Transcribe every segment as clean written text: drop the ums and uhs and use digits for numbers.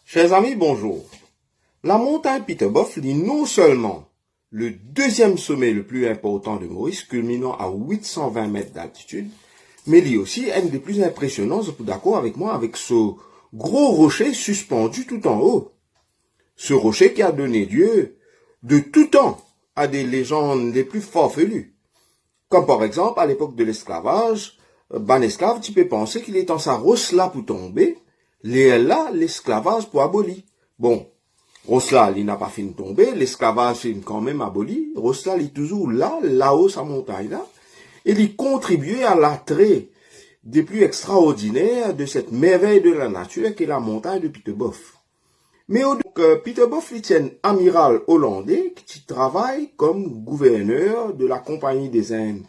Chers amis, bonjour. La montagne Peterbof est non seulement le deuxième sommet le plus important de Maurice, culminant à 820 mètres d'altitude, mais il est aussi un des plus impressionnants, vous êtes d'accord avec moi, avec ce gros rocher suspendu tout en haut. Ce rocher qui a donné lieu de tout temps à des légendes les plus farfelues. Comme par exemple, à l'époque de l'esclavage, esclave, tu peux penser qu'il est en sa rosse là pour tomber, là, l'esclavage pour abolir. Bon, Rosla, il n'a pas fini de tomber, l'esclavage est quand même aboli. Rosla, il est toujours là, là-haut, sa montagne là. Et il contribue à l'attrait des plus extraordinaires de cette merveille de la nature qu'est la montagne de Peterbof. Mais Peterbof, il tient amiral hollandais qui travaille comme gouverneur de la Compagnie des Indes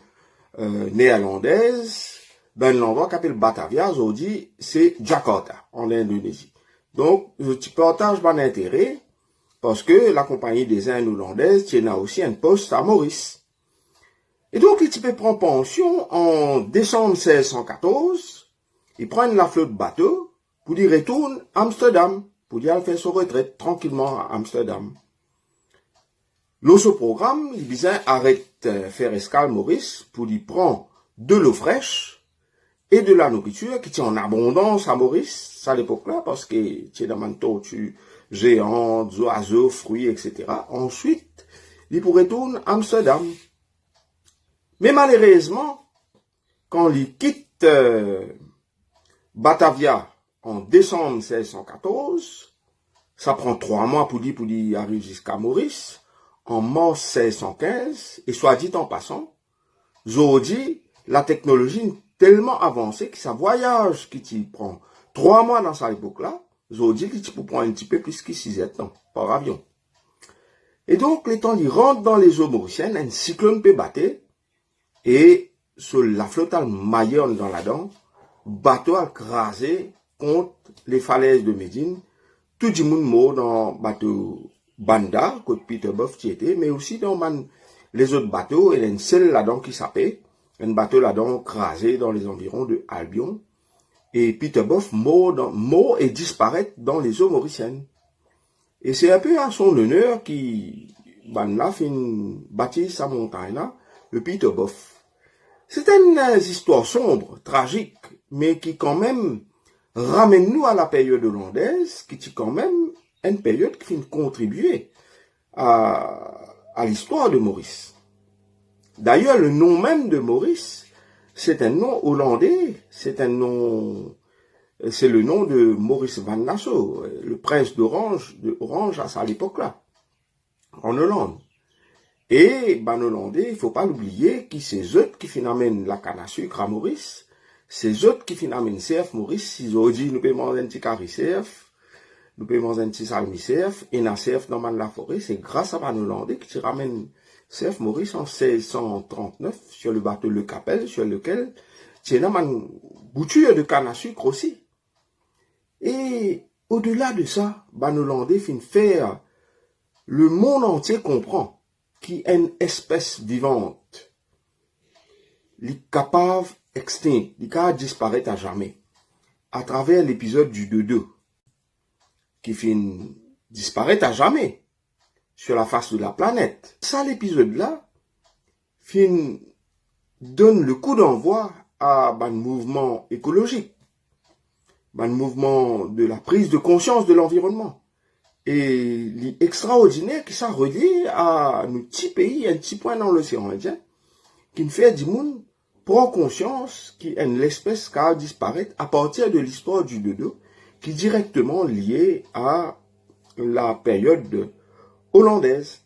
néerlandaises dans l'endroit qu'on appelle Batavia, aujourd'hui, c'est Jakarta, en Indonésie. Donc, je partage mon intérêt parce que la Compagnie des Indes hollandaises tient aussi un poste à Maurice. Et donc, il peut prendre pension en décembre 1614. Il prend la flotte bateau pour y retourner à Amsterdam, pour y aller faire son retraite tranquillement à Amsterdam. L'autre programme, il disait arrête faire escale Maurice pour y prendre de l'eau fraîche et de la nourriture qui tient en abondance à Maurice, à l'époque-là, parce que tu es dans une tortue géante, oiseaux, fruits, etc. Ensuite, il pourrait retourner à Amsterdam. Mais malheureusement, quand il quitte Batavia en décembre 1614, ça prend 3 mois pour lui arriver jusqu'à Maurice, en mars 1615, et soit dit en passant, aujourd'hui, la technologie est tellement avancée que ça voyage qui t'y prend 3 mois dans cette époque-là, aujourd'hui, qui peut prendre un petit peu plus que 6 ans par avion. Et donc, les temps, ils rentrent dans les eaux mauriciennes, un cyclone peut battre, et sur la flotte maillonne dans la dent, bateau a crasé contre les falaises de Médine, tout le monde mort dans le bateau Banda, que Peterbof qui était, mais aussi dans les autres bateaux, il y a une seule là-dedans qui s'appelle, un bateau là-dedans crasé dans les environs de Albion, et Peterbof mort et disparaît dans les eaux mauriciennes. Et c'est un peu à son honneur qui, là, fin bâti sa montagne là, le Peterbof. C'est une histoire sombre, tragique, mais qui quand même ramène nous à la période hollandaise, qui est quand même une période qui vient contribuer à l'histoire de Maurice. D'ailleurs, le nom même de Maurice, c'est un nom hollandais, c'est le nom de Maurice van Nassau, le prince d'Orange à cette époque-là, en Hollande. Et, hollandais, il faut pas l'oublier, qui c'est eux qui finalement la canne à sucre à Maurice, c'est eux qui finalement servent Maurice, ils ont dit, nous pouvons manger un petit caricef, nous pouvons manger un petit salmicef, et nous servent dans la forêt, c'est grâce à hollandais qui ramène Serf Maurice en 1639 sur le bateau Le Capel, sur lequel il y a une bouture de canne à sucre aussi. Et au-delà de ça, Hollandais fin faire le monde entier comprend qu'il est une espèce vivante, capable extinct, qui va disparaître à jamais, à travers l'épisode du dodo, qui fin disparaître à jamais sur la face de la planète. Ça, l'épisode-là, donne le coup d'envoi à un mouvement écologique, un mouvement de la prise de conscience de l'environnement. Et l'extraordinaire qui ça relie à nos petits pays, un petit point dans l'océan Indien, qui nous fait du monde prend conscience qu'il y a une espèce qui a disparaître à partir de l'histoire du dodo, qui est directement liée à la période hollandaise.